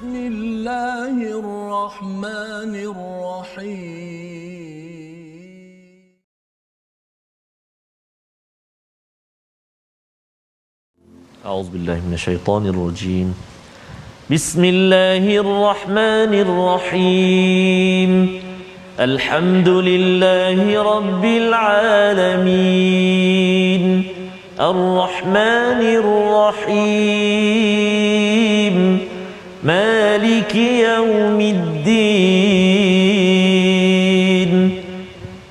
بسم الله الرحمن الرحيم أعوذ بالله من الشيطان الرجيم بسم الله الرحمن الرحيم الحمد لله رب العالمين الرحمن الرحيم مالك يوم الدين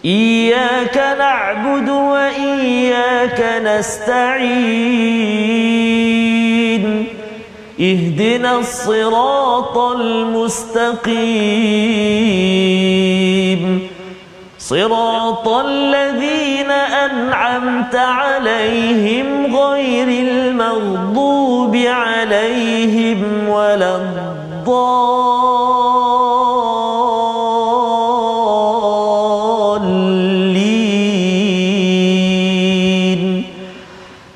إياك نعبد وإياك نستعين اهدنا الصراط المستقيم صراط الذين أنعمت عليهم غير المغضوب عليهم ولا الضالين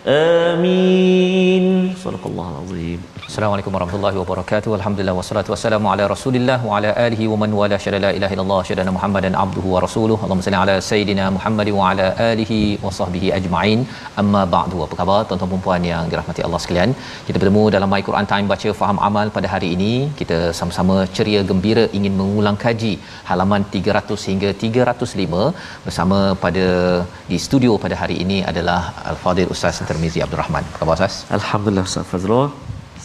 آمين صدق الله العظيم. Assalamualaikum warahmatullahi wabarakatuh. Alhamdulillah wassalatu wassalamu ala Rasulillah wa ala alihi wa man wala syada la ilaha illallah syadana Muhammadan abduhu wa rasuluhu. Allahumma salli ala sayidina Muhammad wa ala alihi wa sahbihi ajma'in. Amma ba'du. Apa khabar tuan-tuan dan puan yang dirahmati Allah sekalian? Kita bertemu dalam My Quran Time baca faham amal pada hari ini. Kita sama-sama ceria gembira ingin mengulang kaji halaman 300 hingga 305 bersama pada di studio pada hari ini adalah Al-Fadhil Ustaz Tirmizi Abdul Rahman. Apa khabar Ustaz? Alhamdulillah Ustaz Fazrul.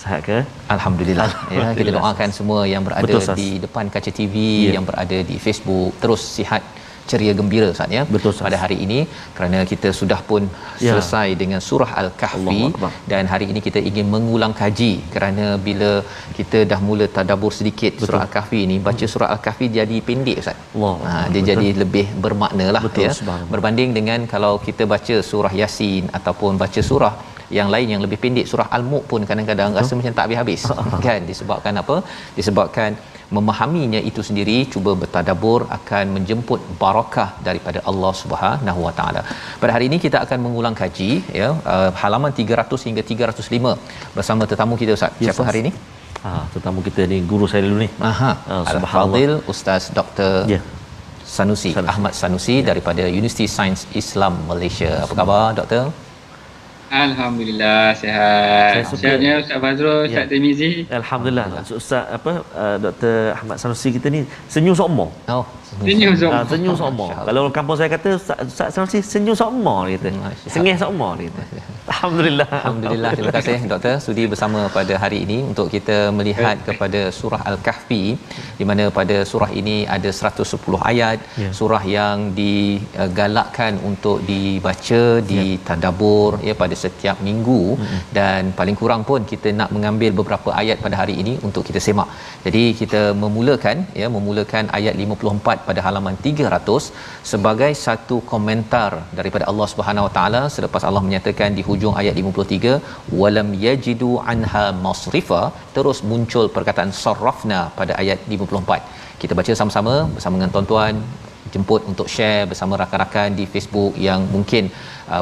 Sihat ke? Alhamdulillah. Ya, kita doakan semua yang berada betul, di depan kaca TV, yang berada di Facebook terus sihat ceria gembira Ustaz ya. Betul, pada hari ini kerana kita sudah pun selesai dengan surah Al-Kahfi dan hari ini kita ingin mengulang kaji kerana bila kita dah mula tadabbur sedikit surah Al-Kahfi ini, baca surah Al-Kahfi jadi pendek Ustaz. Dia jadi lebih bermaknalah ya. Berbanding dengan kalau kita baca surah Yasin ataupun baca surah yang lain yang lebih pendek, surah Al-Mulk pun kadang-kadang rasa macam tak habis-habis kan, disebabkan apa? Disebabkan memahaminya itu sendiri, cuba bertadabbur akan menjemput barakah daripada Allah Subhanahu Wa Taala. Pada hari ini kita akan mengulang kaji ya, halaman 300 hingga 305 bersama tetamu kita Ustaz. Siapa hari ini? Tetamu kita ni guru saya dulu ni. Al-Fadhil Ustaz Dr. Sanusi, Ahmad Sanusi daripada Universiti Sains Islam Malaysia. Apa khabar Doktor? Alhamdulillah sihat. Sihatnya Ustaz Fazrul, Ustaz Tirmizi. Alhamdulillah. Ustaz Dr. Ahmad Sanusi kita ni senyum seumur. Senyum seumur. Senyum seumur. Kalau orang kampung saya kata Ustaz Sanusi senyum seumur dia kata. Sengih seumur dia kata. Alhamdulillah. Alhamdulillah. Terima kasih Doktor sudi bersama pada hari ini untuk kita melihat kepada surah Al-Kahfi, di mana pada surah ini ada 110 ayat, surah yang digalakkan untuk dibaca, ditadabbur ya pada setiap minggu, dan paling kurang pun kita nak mengambil beberapa ayat pada hari ini untuk kita semak. Jadi kita memulakan ayat 54 pada halaman 300 sebagai satu komentar daripada Allah Subhanahu Wa Taala selepas Allah menyatakan di hujung ayat 53 walam yajidu anha masrifa, terus muncul perkataan sarrafna pada ayat 54. Kita baca sama-sama bersama dengan tuan-tuan, jemput untuk share bersama rakan-rakan di Facebook yang mungkin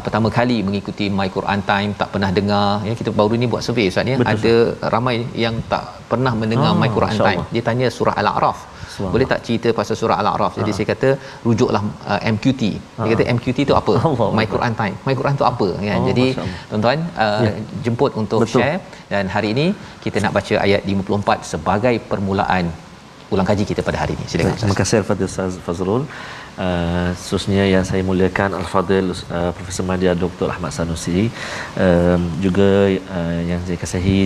pertama kali mengikuti My Quran Time, tak pernah dengar ya. Kita baru ni buat survey Ustaz ya. Ada ramai yang tak pernah mendengar My Quran Time. Dia tanya surah Al-A'raf, boleh tak cerita pasal surah Al-A'raf? Jadi saya kata rujuklah MQT. Dia kata MQT tu apa? My Quran Time. My Quran tu apa kan? Jadi tuan-tuan jemput untuk share, dan hari ini kita nak baca ayat 54 sebagai permulaan ulang kaji kita pada hari ini. Silakan. Terima kasih Al-Fadhil Ustaz Fazrul. Khususnya yang saya muliakan Al-Fadhil Profesor Madya Dr. Ahmad Sanusi, juga yang saya kasihi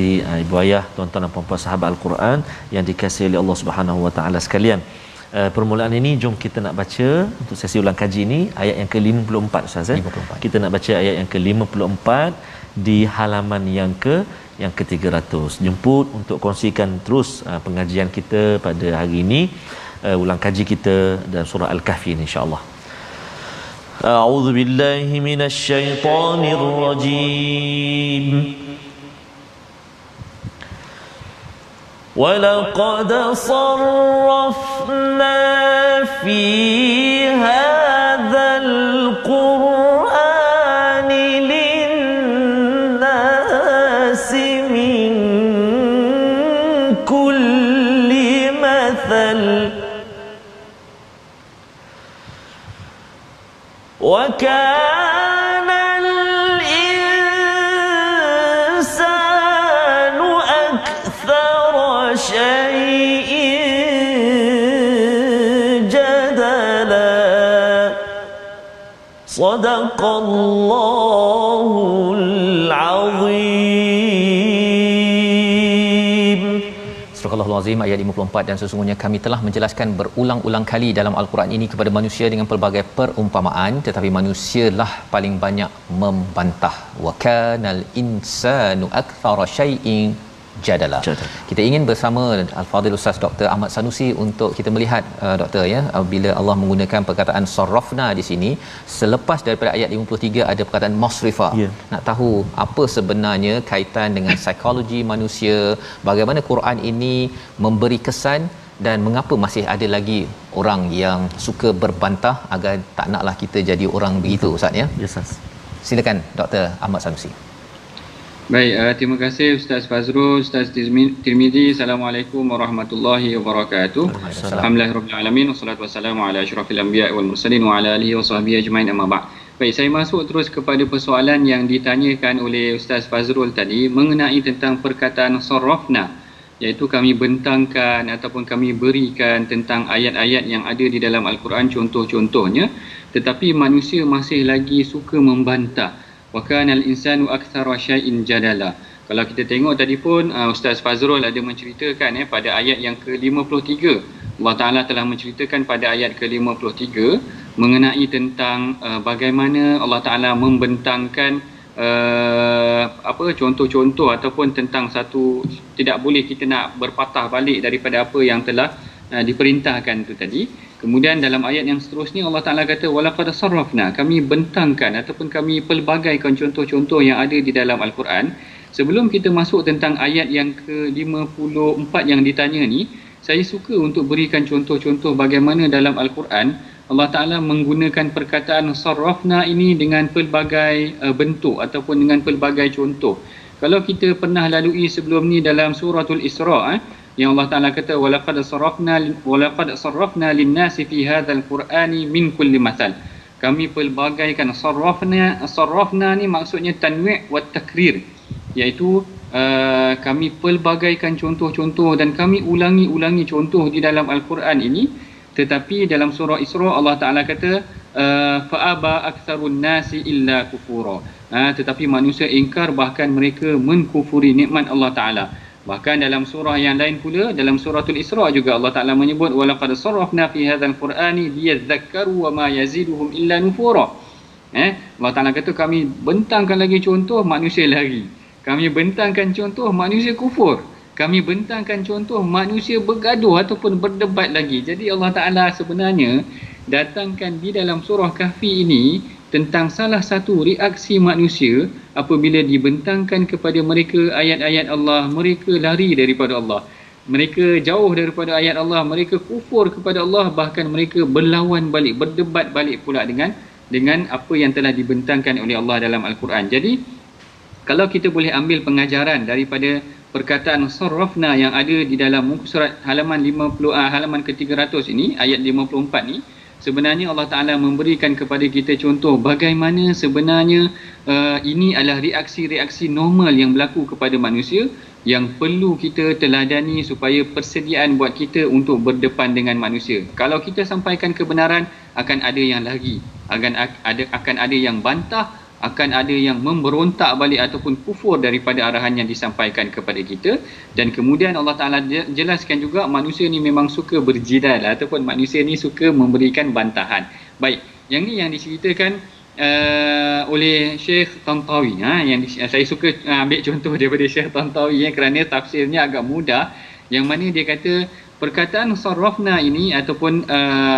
ibu ayah, tuan-tuan dan puan-puan sahabat Al-Quran yang dikasihi oleh Allah Subhanahu Wa Taala sekalian. Permulaan ini jom kita nak baca untuk sesi ulang kaji ini ayat yang ke-54 Ustaz. 54. Kita nak baca ayat yang ke-54 di halaman yang ke-300. Jemput untuk kongsikan terus pengajian kita pada hari ini, ulang kaji kita dalam surah Al-Kahfi insya-Allah. A'udzu billahi minasyaitonir rajim. وَلَقَدْ صَرَّفْنَا فِي هَذَا الْقُرْآنِ لِلنَّاسِ مِنْ كُلِّ وكان الإنسان أكثر شيء جدلا صدق الله العظيم. Surah Al-Azim ayat 54, dan sesungguhnya kami telah menjelaskan berulang-ulang kali dalam Al-Quran ini kepada manusia dengan pelbagai perumpamaan, tetapi manusialah paling banyak membantah. Wa kanal insanu aktsara syai'in jadala. Kita ingin bersama Al-Fadhil Ustaz Dr. Ahmad Sanusi untuk kita melihat doktor ya, bila Allah menggunakan perkataan sarrafna di sini selepas daripada ayat 53 ada perkataan masrifa. Nak tahu apa sebenarnya kaitan dengan psikologi manusia, bagaimana Quran ini memberi kesan, dan mengapa masih ada lagi orang yang suka berbantah agar tak naklah kita jadi orang begitu Ustaz ya. Yes, Ustaz. Silakan Dr. Ahmad Sanusi. Baik, terima kasih Ustaz Fazrul, Ustaz Tirmizi. Assalamualaikum warahmatullahi wabarakatuh. Alhamdulillahirabbil alamin, wassalatu wassalamu ala asyrafil anbiya'i wal mursalin wa ala alihi washabbihi ajmain, amma ba'd. Baik, saya masuk terus kepada persoalan yang ditanyakan oleh Ustaz Fazrul tadi mengenai tentang perkataan sarrafna, iaitu kami bentangkan ataupun kami berikan tentang ayat-ayat yang ada di dalam Al-Quran, contoh-contohnya, tetapi manusia masih lagi suka membantah. Wa kanal insanu aktsara syai'in jadala. Kalau kita tengok tadi pun Ustaz Fazrul ada menceritakan pada ayat yang ke-53, Allah Taala telah menceritakan pada ayat ke-53 mengenai tentang bagaimana Allah Taala membentangkan contoh-contoh ataupun tentang satu, tidak boleh kita nak berpatah balik daripada apa yang telah diperintahkan itu tadi. Kemudian dalam ayat yang seterusnya Allah Ta'ala kata walaqad sarrafna, kami bentangkan ataupun kami pelbagaikan contoh-contoh yang ada di dalam Al-Quran. Sebelum kita masuk tentang ayat yang ke-54 yang ditanya ni, saya suka untuk berikan contoh-contoh bagaimana dalam Al-Quran Allah Ta'ala menggunakan perkataan sarrafna ini dengan pelbagai bentuk ataupun dengan pelbagai contoh. Kalau kita pernah lalui sebelum ni dalam suratul Isra, yang Allah Taala kata walaqad sarrafna lin-nasi fi hadzal qur'ani min kulli mathal. Kami pelbagaikan sarrafna ni maksudnya tanwi' wa takrir, iaitu kami pelbagaikan contoh-contoh dan kami ulangi contoh di dalam Al-Quran ini. Tetapi dalam surah Isra Allah Taala kata fa'aba aktsarun nasi illa kufura. Tetapi manusia ingkar, bahkan mereka menkufuri nikmat Allah Taala. Bahkan dalam surah yang lain pula, dalam suratul Isra juga Allah Taala menyebut walaqad sarrafna fi hadzal qur'ani liyadhakkaru wa ma yaziduhum illa nufura. Allah Taala kata kami bentangkan lagi contoh, manusia lari. Kami bentangkan contoh, manusia kufur. Kami bentangkan contoh, manusia bergaduh ataupun berdebat lagi. Jadi Allah Taala sebenarnya datangkan di dalam surah Kahfi ini tentang salah satu reaksi manusia apabila dibentangkan kepada mereka ayat-ayat Allah, mereka lari daripada Allah. Mereka jauh daripada ayat Allah, mereka kufur kepada Allah, bahkan mereka berlawan balik, berdebat balik pula dengan apa yang telah dibentangkan oleh Allah dalam Al-Quran. Jadi kalau kita boleh ambil pengajaran daripada perkataan sarrafna yang ada di dalam muka surat halaman 50 halaman ke-300 ini, ayat 54 ni, sebenarnya Allah Ta'ala memberikan kepada kita contoh bagaimana sebenarnya ini adalah reaksi-reaksi normal yang berlaku kepada manusia yang perlu kita teladani supaya persediaan buat kita untuk berdepan dengan manusia. Kalau kita sampaikan kebenaran, akan ada yang lari, akan ada yang bantah, akan ada yang memberontak balik ataupun kufur daripada arahan yang disampaikan kepada kita. Dan kemudian Allah Ta'ala jelaskan juga manusia ni memang suka berjidal ataupun manusia ni suka memberikan bantahan. Baik, yang ni yang diceritakan oleh Syekh Tantawi. Yang saya suka ambil contoh daripada Syekh Tantawi kerana tafsirnya agak mudah, yang mana dia kata perkataan sarrafna ini ataupun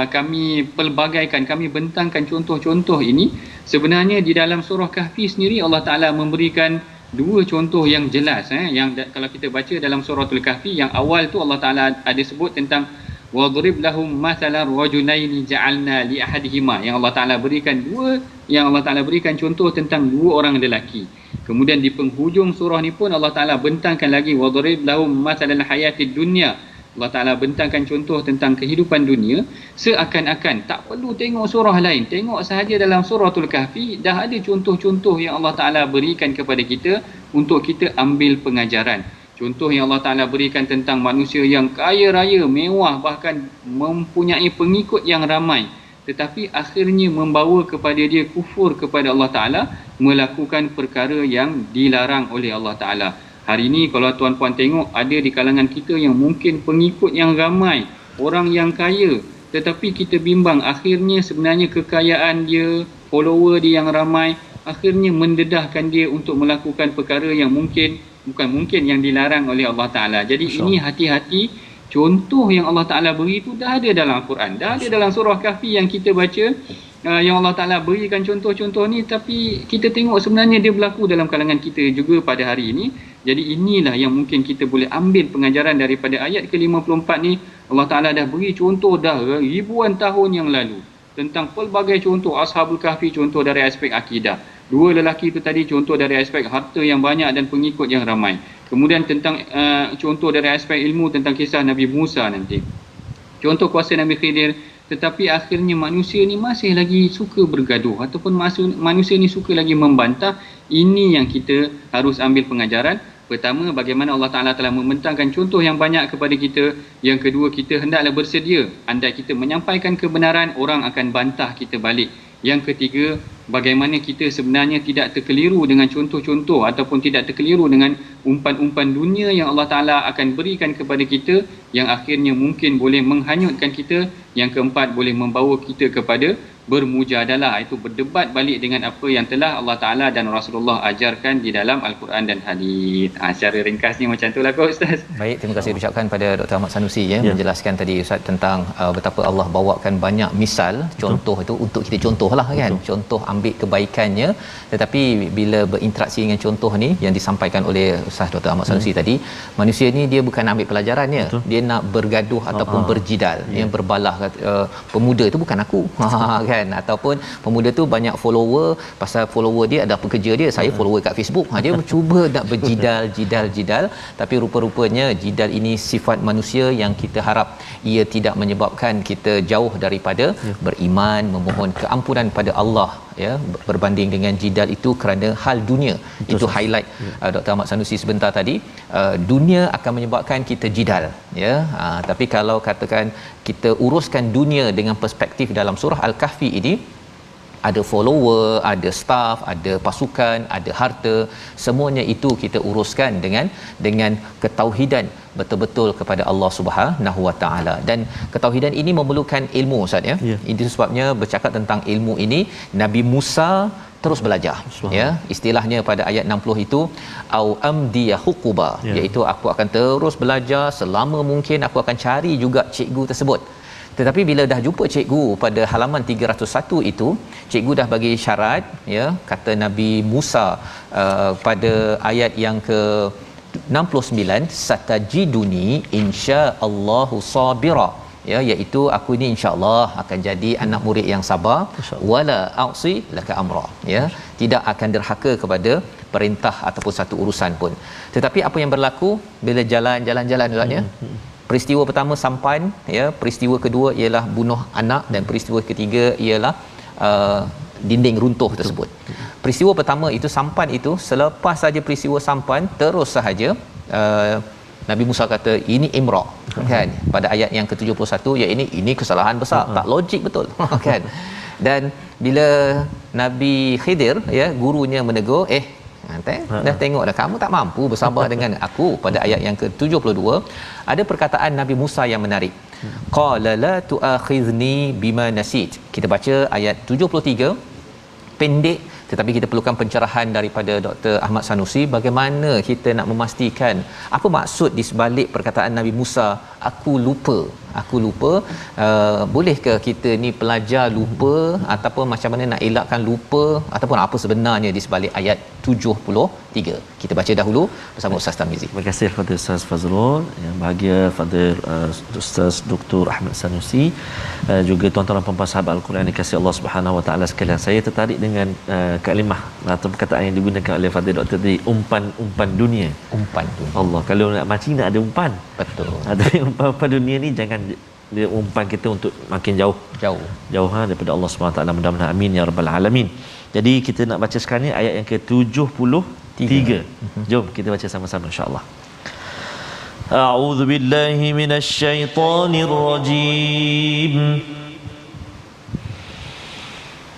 kami pelbagaikan, kami bentangkan contoh-contoh ini, sebenarnya di dalam surah Kahfi sendiri Allah Ta'ala memberikan dua contoh yang jelas. Yang kalau kita baca dalam suratul Kahfi, yang awal tu Allah Ta'ala ada sebut tentang wadrib lahum mathalan rajulaini ja'alna li ahadihima, yang Allah Ta'ala berikan contoh tentang dua orang lelaki. Kemudian di penghujung surah ni pun Allah Ta'ala bentangkan lagi wadrib lahum mathalan hayatid dunya Allah Ta'ala bentangkan contoh tentang kehidupan dunia, seakan-akan tak perlu tengok surah lain, tengok sahaja dalam suratul Kahfi dah ada contoh-contoh yang Allah Ta'ala berikan kepada kita untuk kita ambil pengajaran. Contoh yang Allah Ta'ala berikan tentang manusia yang kaya raya, mewah, bahkan mempunyai pengikut yang ramai, tetapi akhirnya membawa kepada dia kufur kepada Allah Ta'ala, melakukan perkara yang dilarang oleh Allah Ta'ala. Hari ini kalau tuan-puan tengok, ada di kalangan kita yang mungkin pengikut yang ramai, orang yang kaya, tetapi kita bimbang, akhirnya sebenarnya kekayaan dia, follower dia yang ramai, akhirnya mendedahkan dia untuk melakukan perkara yang bukan mungkin yang dilarang oleh Allah Ta'ala. Jadi ini hati-hati. Contoh yang Allah Ta'ala beri itu dah ada dalam Al-Quran, dah ada dalam surah Kahfi yang kita baca, yang Allah Ta'ala berikan contoh-contoh ni, tapi kita tengok sebenarnya dia berlaku dalam kalangan kita juga pada hari ini. Jadi inilah yang mungkin kita boleh ambil pengajaran daripada ayat ke-54 ni. Allah Ta'ala dah beri contoh dah ribuan tahun yang lalu tentang pelbagai contoh. Ashabul Kahfi contoh dari aspek akidah, dua lelaki itu tadi contoh dari aspek harta yang banyak dan pengikut yang ramai. Kemudian tentang contoh dari aspek ilmu tentang kisah Nabi Musa nanti, contoh kuasa Nabi Khidir. Tetapi akhirnya manusia ni masih lagi suka bergaduh, ataupun manusia ni suka lagi membantah. Ini yang kita harus ambil pengajaran. Pertama, bagaimana Allah Ta'ala telah membentangkan contoh yang banyak kepada kita. Yang kedua, kita hendaklah bersedia, andai kita menyampaikan kebenaran, orang akan bantah kita balik. Yang ketiga, bagaimana kita sebenarnya tidak terkeliru dengan contoh-contoh ataupun tidak terkeliru dengan umpan-umpan dunia yang Allah Ta'ala akan berikan kepada kita, yang akhirnya mungkin boleh menghanyutkan kita. Yang keempat, boleh membawa kita kepada bermujadalah, itu berdebat balik dengan apa yang telah Allah Ta'ala dan Rasulullah ajarkan di dalam Al-Quran dan hadis. Secara ringkasnya macam itulah kau Ustaz. Baik, terima kasih ucapkan pada Dr. Ahmad Sanusi menjelaskan tadi Ustaz tentang betapa Allah bawakan banyak misal, contoh itu untuk kita contohlah kan. Contoh ambil kebaikannya, tetapi bila berinteraksi dengan contoh ni yang disampaikan oleh Ustaz Dr. Ahmad Sanusi tadi, manusia ni dia bukan ambil pelajarannya, dia nak bergaduh ataupun berjidal, yang berbalah pemuda itu bukan aku kan, ataupun pemuda tu banyak follower, pasal follower dia ada apa kerja dia, saya follower kat Facebook, dia cuba nak berjidal, tapi rupa-rupanya jidal ini sifat manusia yang kita harap ia tidak menyebabkan kita jauh daripada beriman, memohon keampunan pada Allah ya, berbanding dengan jidal itu kerana hal dunia. Itu highlight Dr. Ahmad Sanusi sebentar tadi. Dunia akan menyebabkan kita jidal ya, tapi kalau katakan kita uruskan dunia dengan perspektif dalam surah Al-Kahfi ini, ada follower, ada staff, ada pasukan, ada harta, semuanya itu kita uruskan dengan ketauhidan betul-betul kepada Allah Subhanahu Wa Taala. Dan ketauhidan ini memerlukan ilmu Ustaz ya. Itu sebabnya bercakap tentang ilmu ini, Nabi Musa terus belajar ya, istilahnya pada ayat 60 itu au amdiya huquba, iaitu aku akan terus belajar selama mungkin, aku akan cari juga cikgu tersebut. Tetapi bila dah jumpa cikgu pada halaman 301 itu, cikgu dah bagi syarat ya, kata Nabi Musa pada ayat yang ke 69, satajiduni insyaallahu sabira ya, iaitu aku ni insya-Allah akan jadi anak murid yang sabar, wala a'si laka amra ya, tidak akan derhaka kepada perintah ataupun satu urusan pun. Tetapi apa yang berlaku bila jalan-jalan Ustaz ya, peristiwa pertama sampan ya, peristiwa kedua ialah bunuh anak, dan peristiwa ketiga ialah dinding runtuh tersebut. Peristiwa pertama itu sampan itu, selepas saja peristiwa sampan terus sahaja Nabi Musa kata ini imra kan, pada ayat yang ke-71, ya ini kesalahan besar, tak logik betul kan. Dan bila Nabi Khidir ya, gurunya menegur, dah tengok dah kamu tak mampu bersabar dengan aku, pada ayat yang ke-72 ada perkataan Nabi Musa yang menarik. Qala la tu'akhizni bima nasit. Kita baca ayat 73, pendek tetapi kita perlukan pencerahan daripada Dr. Ahmad Sanusi, bagaimana kita nak memastikan apa maksud di sebalik perkataan Nabi Musa, aku lupa. Bolehkah kita ni pelajar lupa, ataupun macam mana nak elakkan lupa, ataupun apa sebenarnya di sebalik ayat 73? Kita baca dahulu bersama Ustaz Tarmizi. Terima kasih kepada Ustaz Fazrul, yang bahagia Fadil Ustaz Dr. Ahmad Sanusi, juga tuan-tuan dan puan-puan sahabat Al-Quran dikasihi Allah Subhanahu Wa Taala sekalian. Saya tertarik dengan kalimah atau perkataan yang digunakan oleh Fadil Doktor tadi, umpan dunia. Umpan dunia. Allah, kalau nak mancing nak ada umpan. Betul. Ada umpan dunia ni jangan dia umpan kita untuk makin jauh daripada Allah Subhanahu taala. Mudah-mudahan amin ya rabbal alamin. Jadi kita nak baca sekarang ni ayat yang ke-73. Jom kita baca sama-sama insya-Allah. A'udzu billahi minasyaitonir rajim.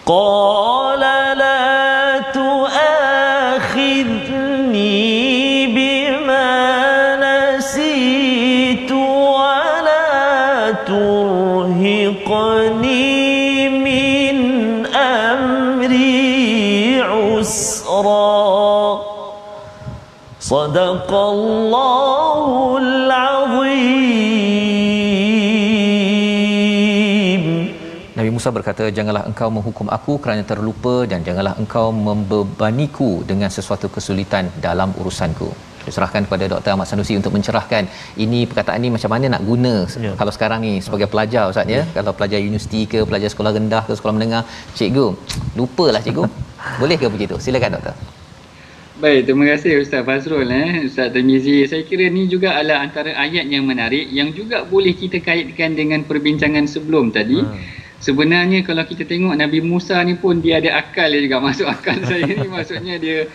Qala la tu'akhidni bima nasitu wa la turhiqni min amri usra. Sadaqallahul azim. Nabi Musa berkata, janganlah engkau menghukum aku kerana terlupa dan janganlah engkau membebaniku dengan sesuatu kesulitan dalam urusanku. Saya serahkan kepada Dr. Ahmad Sanusi untuk mencerahkan ini perkataan ni macam mana nak guna kalau sekarang ni sebagai pelajar Ustaz ya. Kalau pelajar universiti ke, pelajar sekolah rendah ke, sekolah menengah, cikgu, lupalah cikgu. Boleh ke begitu? Silakan Doktor. Baik, terima kasih Ustaz Fazrul Ustaz Tamizi. Saya kira ni juga adalah antara ayat yang menarik yang juga boleh kita kaitkan dengan perbincangan sebelum tadi. Sebenarnya kalau kita tengok Nabi Musa ni pun dia ada akal juga, masuk akal saya ni maksudnya dia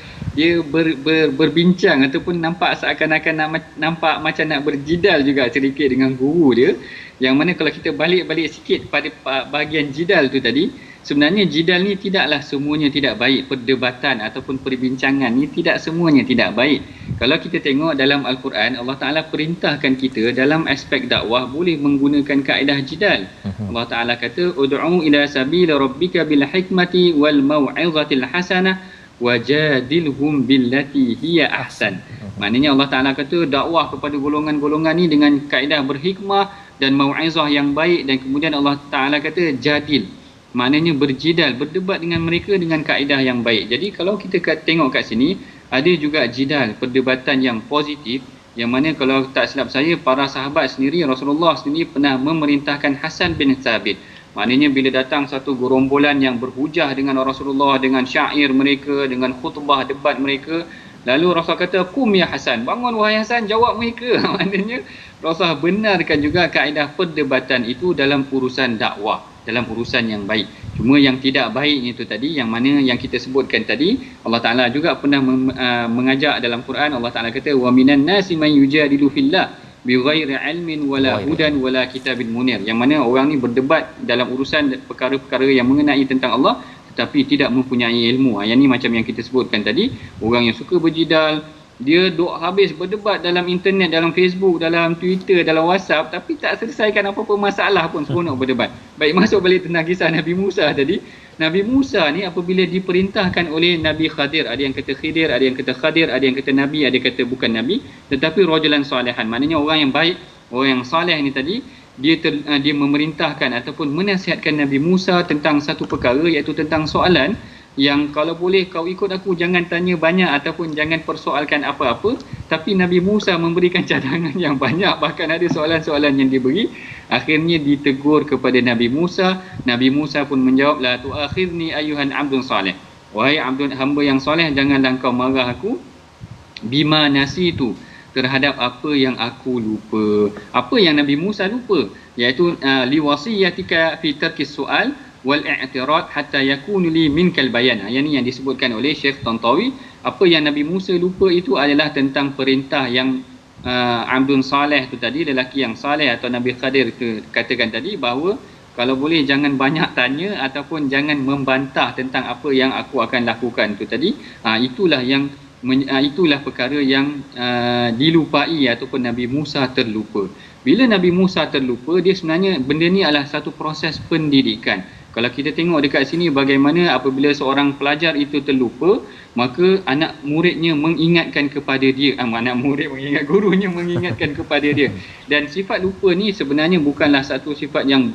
berbincang ataupun nampak seakan-akan nampak macam nak berjidal juga sedikit dengan guru dia, yang mana kalau kita balik sikit pada bahagian jidal tu tadi, sebenarnya jidal ni tidaklah semuanya tidak baik, perdebatan ataupun perbincangan ni tidak semuanya tidak baik. Kalau kita tengok dalam Al-Quran, Allah Ta'ala perintahkan kita dalam aspek dakwah boleh menggunakan kaedah jidal. Allah Ta'ala kata, ud'u ila sabila rabbika bil hikmati wal mau'izatil hasanah wajadilhum billati hiya ahsan. Maknanya Allah Ta'ala kata dakwah kepada golongan-golongan ni dengan kaedah berhikmah dan mau'izah yang baik, dan kemudian Allah Ta'ala kata jadil, maknanya berjidal, berdebat dengan mereka dengan kaedah yang baik. Jadi kalau kita tengok kat sini, ada juga jidal, perdebatan yang positif, yang mana kalau tak silap saya, para sahabat sendiri, Rasulullah sendiri pernah memerintahkan Hasan bin Thabit. Maknanya bila datang satu gerombolan yang berhujah dengan Rasulullah, dengan syair mereka, dengan khutbah debat mereka, lalu Rasul kata, "Qum ya Hasan, bangun wahai Hasan, jawab mereka." Maknanya Rasul benarkan juga kaedah perdebatan itu dalam urusan dakwah, dalam urusan yang baik. Cuma yang tidak baik itu tadi, yang mana yang kita sebutkan tadi, Allah Ta'ala juga pernah mengajak dalam Quran. Allah Ta'ala kata, "Wa minan nasi man yujadilu fillah bighairi ilmin wala hudan wala kitabin munir." Yang mana orang ni berdebat dalam urusan perkara-perkara yang mengenai tentang Allah tetapi tidak mempunyai ilmu. Yang ni macam yang kita sebutkan tadi, orang yang suka berjidal, dia duk habis berdebat dalam internet, dalam Facebook, dalam Twitter, dalam WhatsApp, tapi tak selesaikan apa-apa masalah pun, semua nak berdebat. Baik, masuk balik tentang kisah Nabi Musa tadi. Nabi Musa ni apabila diperintahkan oleh Nabi Khadir, ada yang kata Khidir, ada yang kata Khadir, ada yang kata Nabi, ada yang kata bukan Nabi, tetapi rajulan salihan, maknanya orang yang baik, orang yang saleh ni tadi, dia memerintahkan ataupun menasihatkan Nabi Musa tentang satu perkara, iaitu tentang soalan yang kalau boleh kau ikut aku, jangan tanya banyak ataupun jangan persoalkan apa-apa. Tapi Nabi Musa memberikan cadangan yang banyak, bahkan ada soalan-soalan yang diberi. Akhirnya ditegur kepada Nabi Musa. Nabi Musa pun menjawab, la tu'akhirni ayuhan abdun salih, wahai abdun, hamba yang soleh, janganlah kau marah aku, bima nasitu, terhadap apa yang aku lupa. Apa yang Nabi Musa lupa? Iaitu liwasiyatika fi tarkis soal wal i'tirad hatta yakunu li minkal bayan. Yang ni yang disebutkan oleh Syekh Tantawi. Apa yang Nabi Musa lupa itu adalah tentang perintah yang Abdun Saleh tu tadi, lelaki yang saleh, atau Nabi Khadir tu katakan tadi, bahawa kalau boleh jangan banyak tanya ataupun jangan membantah tentang apa yang aku akan lakukan tu tadi. Itulah perkara yang dilupai ataupun Nabi Musa terlupa. Bila Nabi Musa terlupa, dia sebenarnya benda ni adalah satu proses pendidikan. Kalau kita tengok dekat sini bagaimana apabila seorang pelajar itu terlupa, maka anak muridnya mengingatkan kepada dia, anak murid mengingat gurunya mengingatkan kepada dia. Dan sifat lupa ni sebenarnya bukanlah satu sifat yang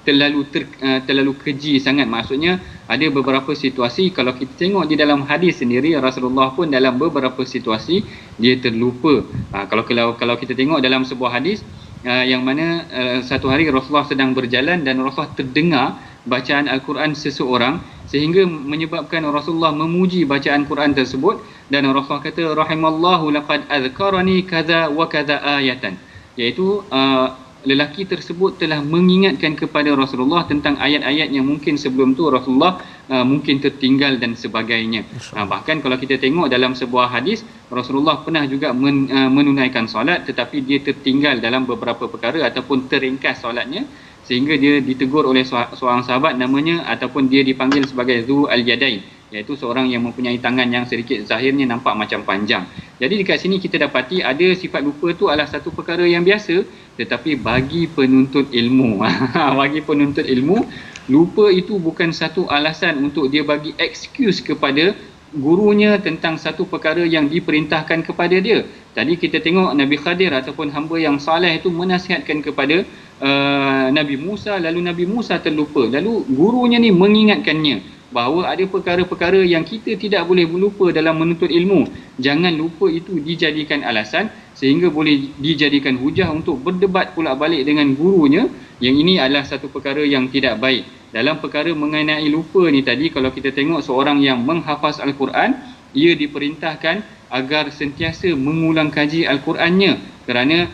terlalu keji sangat. Maksudnya ada beberapa situasi, kalau kita tengok di dalam hadis sendiri, Rasulullah pun dalam beberapa situasi dia terlupa. Kalau kita tengok dalam sebuah hadis yang mana satu hari Rasulullah sedang berjalan dan Rasulullah terdengar bacaan Al-Quran seseorang sehingga menyebabkan Rasulullah memuji bacaan Quran tersebut, dan Rasulullah kata rahimallahu laqad azkarani kaza wa kaza ayatan, iaitu lelaki tersebut telah mengingatkan kepada Rasulullah tentang ayat-ayat yang mungkin sebelum tu Rasulullah mungkin tertinggal dan sebagainya. Bahkan kalau kita tengok dalam sebuah hadis, Rasulullah pernah juga menunaikan solat tetapi dia tertinggal dalam beberapa perkara ataupun teringkas solatnya, sehingga dia ditegur oleh seorang sahabat namanya ataupun dia dipanggil sebagai Zu al-Yadain, iaitu seorang yang mempunyai tangan yang sedikit zahirnya nampak macam panjang. Jadi dekat sini kita dapati ada sifat lupa tu adalah satu perkara yang biasa, tetapi bagi penuntut ilmu bagi penuntut ilmu, lupa itu bukan satu alasan untuk dia bagi excuse kepada gurunya tentang satu perkara yang diperintahkan kepada dia. Tadi kita tengok Nabi Khadir ataupun hamba yang saleh itu menasihatkan kepada Nabi Musa, lalu Nabi Musa terlupa, lalu gurunya ni mengingatkannya bahawa ada perkara-perkara yang kita tidak boleh lupa dalam menuntut ilmu. Jangan lupa itu dijadikan alasan sehingga boleh dijadikan hujah untuk berdebat pula balik dengan gurunya. Yang ini adalah satu perkara yang tidak baik. Dalam perkara mengenai lupa ni tadi, kalau kita tengok seorang yang menghafaz Al-Quran, ia diperintahkan agar sentiasa mengulang kaji Al-Qurannya, kerana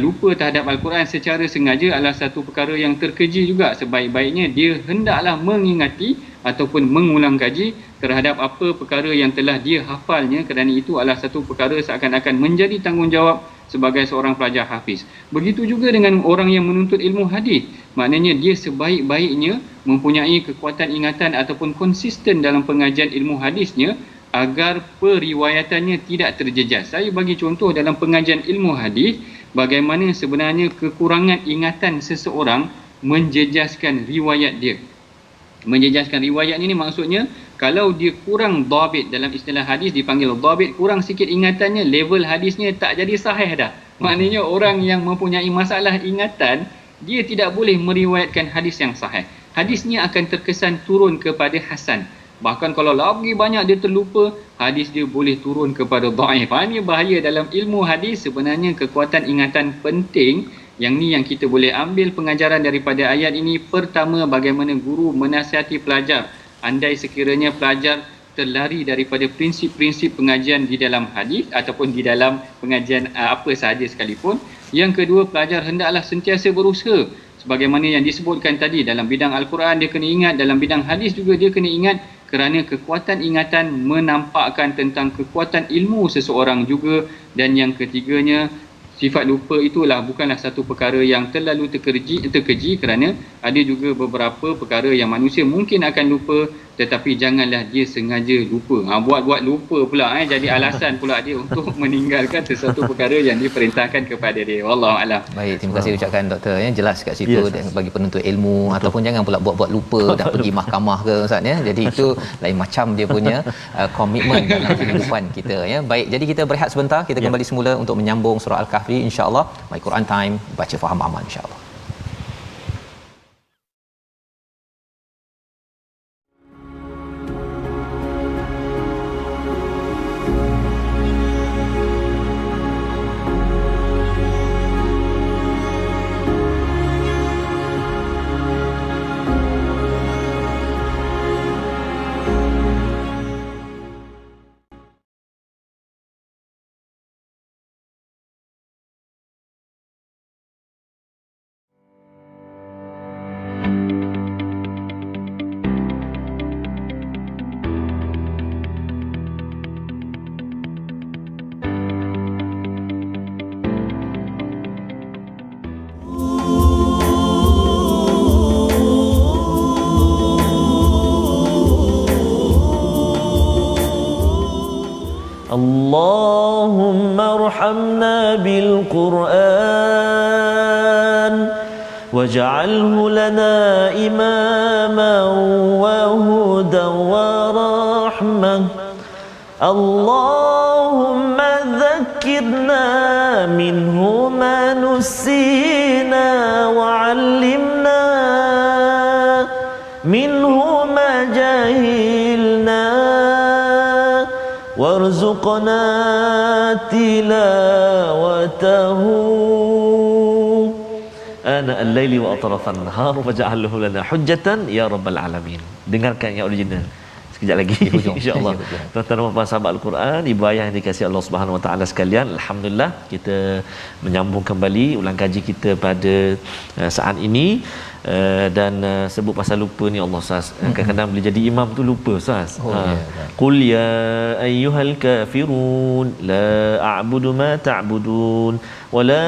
lupa terhadap Al-Quran secara sengaja adalah satu perkara yang terkeji juga. Sebaik-baiknya dia hendaklah mengingati ataupun mengulang kaji terhadap apa perkara yang telah dia hafalnya, kerana itu adalah satu perkara seakan-akan menjadi tanggungjawab sebagai seorang pelajar hafiz. Begitu juga dengan orang yang menuntut ilmu hadis, maknanya dia sebaik-baiknya mempunyai kekuatan ingatan ataupun konsisten dalam pengajian ilmu hadisnya agar periwayatannya tidak terjejas. Saya bagi contoh dalam pengajian ilmu hadis, bagaimana sebenarnya kekurangan ingatan seseorang menjejaskan riwayat dia. Menjejaskan riwayat ini maksudnya kalau dia kurang dhabit, dalam istilah hadis dipanggil dhabit, kurang sikit ingatannya, level hadisnya tak jadi sahih dah. Maknanya orang yang mempunyai masalah ingatan, dia tidak boleh meriwayatkan hadis yang sahih. Hadisnya akan terkesan turun kepada hasan. Bahkan kalau lagi banyak dia terlupa, hadis dia boleh turun kepada dhaif. Ini bahaya dalam ilmu hadis. Sebenarnya kekuatan ingatan penting. Yang ni yang kita boleh ambil pengajaran daripada ayat ini. Pertama, bagaimana guru menasihati pelajar. Andai sekiranya pelajar terlari daripada prinsip-prinsip pengajian di dalam hadis ataupun di dalam pengajian apa sahaja sekalipun. Yang kedua, pelajar hendaklah sentiasa berusaha. Sebagaimana yang disebutkan tadi, dalam bidang Al-Quran dia kena ingat, dalam bidang hadis juga dia kena ingat, kerana kekuatan ingatan menampakkan tentang kekuatan ilmu seseorang juga. Dan yang ketiganya, sifat lupa itulah bukanlah satu perkara yang terlalu terkeji, kerana ada juga beberapa perkara yang manusia mungkin akan lupa, tetapi janganlah dia sengaja lupa. Buat-buat lupa pula jadi alasan pula dia untuk meninggalkan sesuatu perkara yang diperintahkan kepada dia. Wallahu a'lam. Baik, terima kasih ucapkan doktor ya, jelas kat situ bagi penuntut ilmu. Betul. Ataupun jangan pula buat-buat lupa dah pergi mahkamah ke ustaz ya. Jadi itu lain macam dia punya komitmen dalam kehidupan kita ya. Baik, jadi kita berehat sebentar, kita kembali semula untuk menyambung surah Al-Kahfi insya-Allah. My Quran Time, baca faham amal insya-Allah. اللهم ارحمنا بالقرآن واجعله لنا إماما وهدى ورحمة. اللهم ذكرنا منه ما نسينا وعلمنا منه ما جهلنا وارزقنا تلاوته ana al-laili wa atrafan nahar waj'alhu lana hujjatan ya rabbal alamin. Dengarkan yang original sekejap lagi insya-Allah. Tuan-tuan dan puan sahabat Al-Quran, ibu ayah yang dikasihi Allah Subhanahu Wa Taala sekalian, alhamdulillah kita menyambung kembali ulang kaji kita pada saat ini. Dan sebut pasal lupa ni Allah Ustaz, kadang-kadang boleh jadi imam tu lupa Ustaz. Qul ya ayyuhal kafirun la a'budu ma ta'budun wala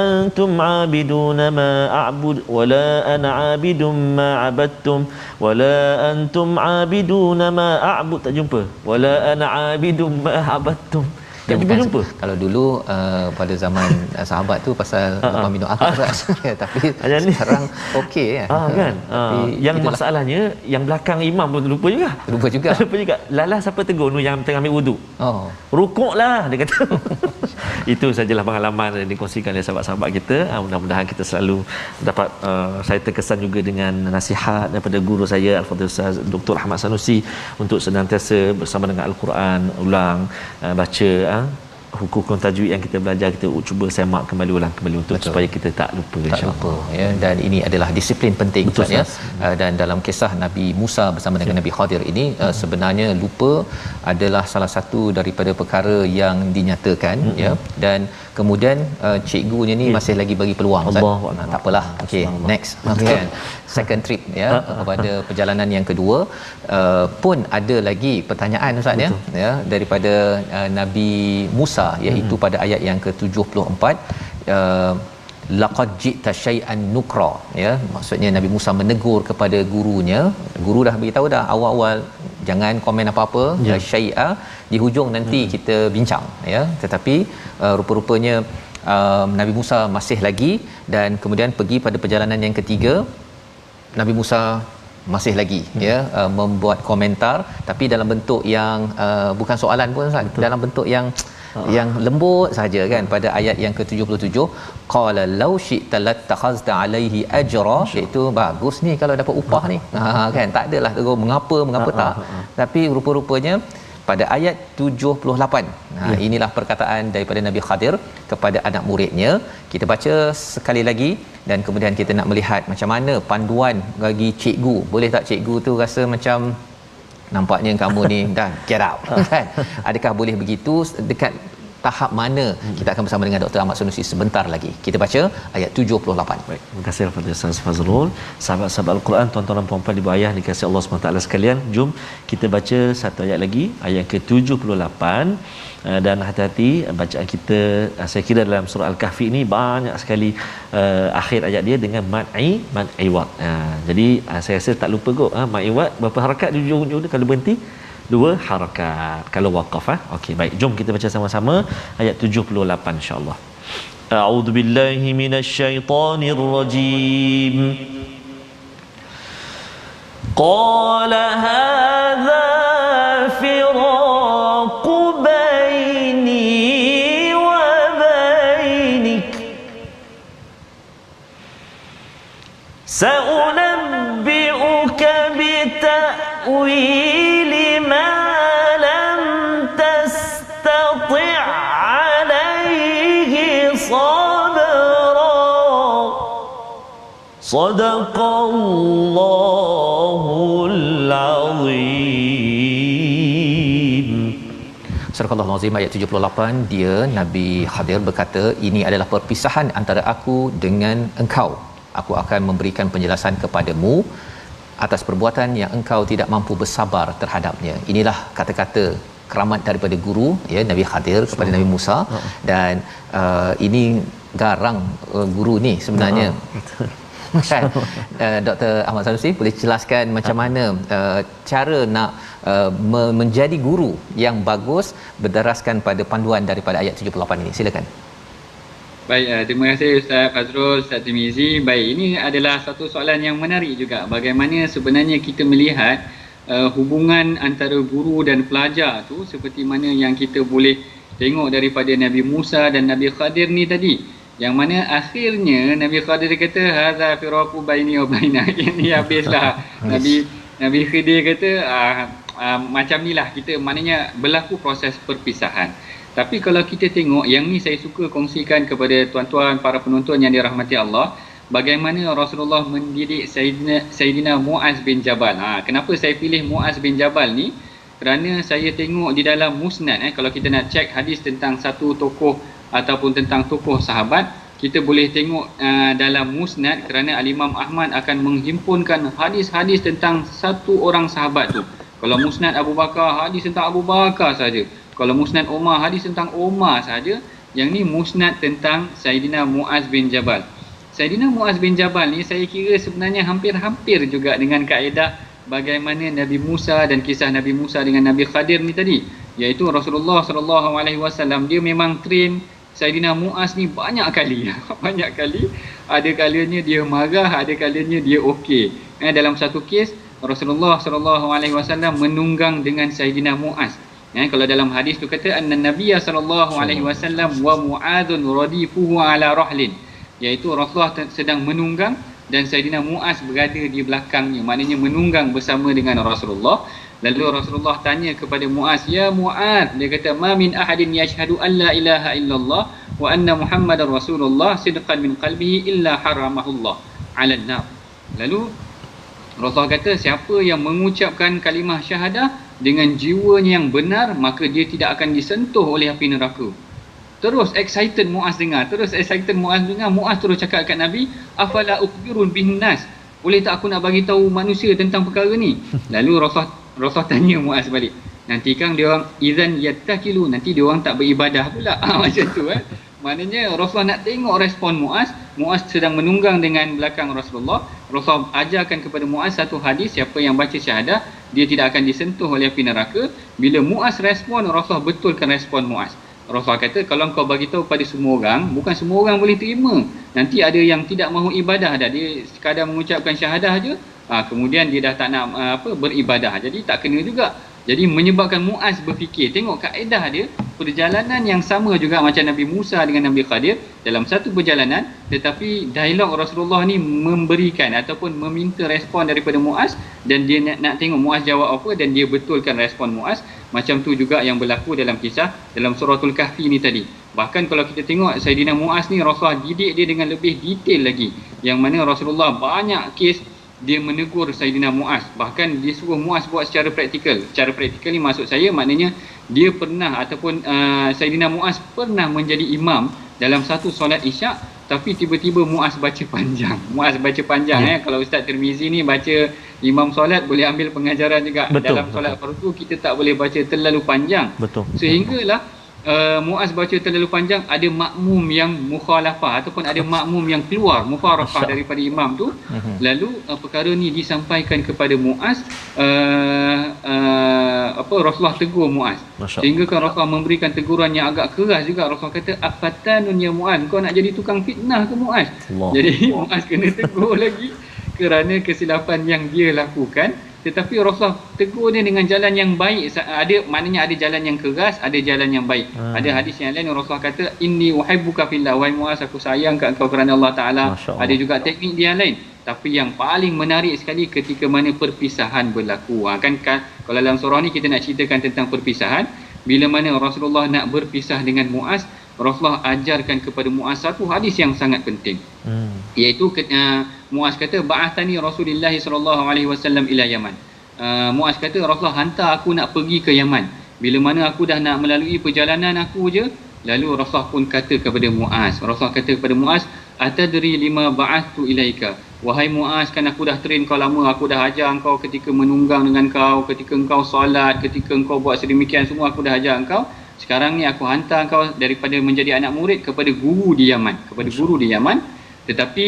antum 'abiduna ma a'bud wala ana 'abidum ma 'abadtum wala antum 'abiduna ma a'bud. Tak jumpa wala ana 'abidum ma 'abadtum. Tak jumpa. Kalau dulu pada zaman sahabat tu pasal lepas minum alkohol tapi sekarang okey ya. Kan. Yang itulah. Masalahnya yang belakang imam pun lupa juga. Lupa juga. Lalas siapa tegur tu yang tengah ambil wuduk. Rukuklah dia kata. Itu sajalah pengalaman yang dikongsikan oleh sahabat-sahabat kita. Mudah-mudahan kita selalu dapat saya terkesan juga dengan nasihat daripada guru saya Al-Fadhil Ustaz Dr. Ahmad Sanusi untuk senantiasa bersama dengan Al-Quran ulang baca hukum tajwid yang kita belajar, kita cuba semak kembali ulang kembali untuk supaya kita tak lupa insya-Allah ya. Dan ini adalah disiplin penting ya. Dan dalam kisah Nabi Musa bersama dengan Nabi Khadir ini sebenarnya lupa adalah salah satu daripada perkara yang dinyatakan ya. Dan kemudian cikgunya ni masih lagi bagi peluang Ustaz. Tak apalah. Okey, next kan. Second trip ya, pada perjalanan yang kedua pun ada lagi pertanyaan Ustaz ya daripada Nabi Musa, iaitu pada ayat yang ke-74 laqad ji'ta syai'an nukra ya. Maksudnya Nabi Musa menegur kepada gurunya. Guru dah beritahu dah awal-awal jangan komen apa-apa syai'a, di hujung nanti kita bincang ya. Tetapi rupa-rupanya Nabi Musa masih lagi, dan kemudian pergi pada perjalanan yang ketiga Nabi Musa masih lagi membuat komentar, tapi dalam bentuk yang bukan soalan pun Ustaz, dalam bentuk yang lembut saja kan. Pada ayat yang ke-77 qala law syi'ta lattakhazta alaihi ajra, iaitu bagus ni kalau dapat upah ni kan, tak adalah tegur mengapa tak. Tapi rupa-rupanya pada ayat 78 inilah perkataan daripada Nabi Khadir kepada anak muridnya. Kita baca sekali lagi dan kemudian kita nak melihat macam mana panduan bagi cikgu. Boleh tak cikgu tu rasa macam nampaknya kamu ni dah get out kan? Adakah boleh begitu? Dekat tahap mana? Kita akan bersama dengan Dr. Ahmad Sanusi sebentar lagi. Kita baca ayat 78. Baik, terima kasih kepada Ustaz Fazrul. Sahabat-sahabat Al-Quran, tuan-tuan dan puan-puan, ibu ayah dikasihi Allah SWT sekalian, jom kita baca satu ayat lagi, ayat ke-78. Dan hati-hati bacaan kita, saya kira dalam surah Al-Kahfi ini banyak sekali akhir ayat dia dengan mad'iwat. Jadi saya rasa tak lupa kot mad'iwat berapa harakat di ujung-ujung dia kalau berhenti? 2 harakat kalau waqaf. Okey, baik, jom kita baca sama-sama ayat 78 insya-Allah. A'udzubillahi minasyaitonirrajim. Qala hadza firaqu baini wa bainik sa'unabbi'uka bita'wili ma lam tastati' alayhi sabra. Sadaqallahul azim. Surah Al-Azim ayat 78, dia Nabi Khadir berkata, ini adalah perpisahan antara aku dengan engkau. Aku akan memberikan penjelasan kepadamu atas perbuatan yang engkau tidak mampu bersabar terhadapnya. Inilah kata-kata keramat daripada guru ya, Nabi Khadir kepada Nabi Musa. Dan ini garang guru ni sebenarnya. Kan? Dr. Ahmad Sanusi boleh jelaskan macam mana cara nak menjadi guru yang bagus berdasarkan pada panduan daripada ayat 78 ini. Silakan. Baik, terima kasih Ustaz Fazrul, Ustaz Timizi. Baik, ini adalah satu soalan yang menarik juga. Bagaimana sebenarnya kita melihat hubungan antara guru dan pelajar tu, seperti mana yang kita boleh tengok daripada Nabi Musa dan Nabi Khadir ni tadi. Yang mana akhirnya Nabi Khadir kata hadza firaqu baini wa bainak. Ini habislah. Nabi Khidir kata macam nilah kita, maknanya berlaku proses perpisahan. Tapi kalau kita tengok yang ni, saya suka kongsikan kepada tuan-tuan para penonton yang dirahmati Allah, bagaimana Rasulullah mendidik Sayyidina Muaz bin Jabal. Kenapa saya pilih Muaz bin Jabal ni? Kerana saya tengok di dalam musnad, kalau kita nak cek hadis tentang satu tokoh ataupun tentang tokoh sahabat, kita boleh tengok dalam musnad, kerana Al-Imam Ahmad akan menghimpunkan hadis-hadis tentang satu orang sahabat tu. Kalau musnad Abu Bakar, hadis tentang Abu Bakar saja. Kalau musnad Umar, hadis tentang Umar saja. Yang ni musnad tentang Sayyidina Muaz bin Jabal. Sayyidina Muaz bin Jabal ni saya kira sebenarnya hampir-hampir juga dengan kaedah bagaimana Nabi Musa dan kisah Nabi Musa dengan Nabi Khadir ni tadi. Iaitu Rasulullah SAW dia memang train Sayyidina Muaz ni banyak kali. Banyak kali. Ada kalanya dia marah, ada kalanya dia okey. Dalam satu kes, Rasulullah SAW menunggang dengan Sayyidina Muaz. Kalau dalam hadis tu kata anna Nabiya sallallahu alaihi wasallam wa Muadzun radifuhu ala rahlin, iaitu Rasulullah sedang menunggang dan Sayyidina Muaz berada di belakangnya, maknanya menunggang bersama dengan Rasulullah. Lalu Rasulullah tanya kepada Muaz, "Ya Muaz," dia kata, "ma min ahadin yashhadu an la ilaha illallah wa anna Muhammadar Rasulullah sidqan min qalbihi illa haramahullah 'alan nar." Lalu Rasulullah kata, siapa yang mengucapkan kalimah syahadah dengan jiwanya yang benar, maka dia tidak akan disentuh oleh api neraka. Terus excited Muaz dengar. Muaz terus cakap kat Nabi, "Afala ukhbirun bin nas?" Boleh tak aku nak bagi tahu manusia tentang perkara ni? Lalu Rasulullah tanya Muaz balik. Nanti kan dia orang idzan yattakilu, nanti dia orang tak beribadah pula. Macam tu Maknanya Rasulullah nak tengok respon Muaz. Muaz sedang menunggang dengan belakang Rasulullah. Rasulullah ajarkan kepada Muaz satu hadis, siapa yang baca syahadah, dia tidak akan disentuh oleh api neraka. Bila Muaz respon, Rasulullah betulkan respon Muaz. Rasulullah kata, kalau kau bagi tahu pada semua orang, bukan semua orang boleh terima. Nanti ada yang tidak mahu ibadah dah. Dia sekadar mengucapkan syahadah aja, kemudian dia dah tak nak beribadah. Jadi tak kena juga. Jadi menyebabkan Muaz berfikir, tengok kaedah dia, perjalanan yang sama juga macam Nabi Musa dengan Nabi Khadir, dalam satu perjalanan, tetapi dialog Rasulullah ni memberikan ataupun meminta respon daripada Muaz, dan dia nak tengok Muaz jawab apa, dan dia betulkan respon Muaz. Macam tu juga yang berlaku dalam kisah dalam suratul Kahfi ni tadi. Bahkan kalau kita tengok Sayyidina Muaz ni, Rasulullah didik dia dengan lebih detail lagi, yang mana Rasulullah banyak kes dia menegur Sayyidina Muaz. Bahkan dia suruh Muaz buat secara praktikal. Secara praktikal ni maksud saya maknanya dia pernah ataupun Sayyidina Muaz pernah menjadi imam dalam satu solat Isyak, tapi tiba-tiba Muaz baca panjang. Kalau Ustaz Tirmizi ni baca imam solat boleh ambil pengajaran juga. Dalam solat fardu kita tak boleh baca terlalu panjang. Sehinggalah Muaz baca terlalu panjang, ada makmum yang mukhalafah ataupun ada makmum yang keluar mufaraqah daripada imam tu. Lalu perkara ni disampaikan kepada Muaz, Rasulullah tegur Muaz. Sehingga kan Rasulullah memberikan teguran yang agak keras juga. Rasulullah kata, "Afatanun ya Muaz, kau nak jadi tukang fitnah ke Muaz?" Jadi Muaz kena tegur lagi kerana kesilapan yang dia lakukan. Tetapi Rasulullah tegur dia dengan jalan yang baik. Maknanya ada jalan yang keras, ada jalan yang baik. Ada hadis yang lain Rasulullah kata, "Inni uhibbuka fillah, wahai Muaz, aku sayang kat engkau kerana Allah Taala." Ada juga teknik dia yang lain. Tapi yang paling menarik sekali ketika mana perpisahan berlaku. Kalau dalam surah ni kita nak ceritakan tentang perpisahan. Bila mana Rasulullah nak berpisah dengan Muaz, Rasulullah ajarkan kepada Muaz satu hadis yang sangat penting. Iaitu Muaz kata, "Ba'athani Rasulullah sallallahu alaihi wasallam ila Yaman." Muaz kata, Rasulullah hantar aku nak pergi ke Yaman. Bila mana aku dah nak melalui perjalanan aku je, lalu Rasulullah pun kata kepada Muaz. Rasulullah kata kepada Muaz, "Atadri lima ba'athtu ilaika?" Wahai Muaz, kan aku dah train kau lama, aku dah ajar engkau ketika menunggang dengan kau, ketika engkau solat, ketika engkau buat sedemikian semua aku dah ajar engkau. Sekarang ni aku hantar kau daripada menjadi anak murid kepada guru di Yaman. Tetapi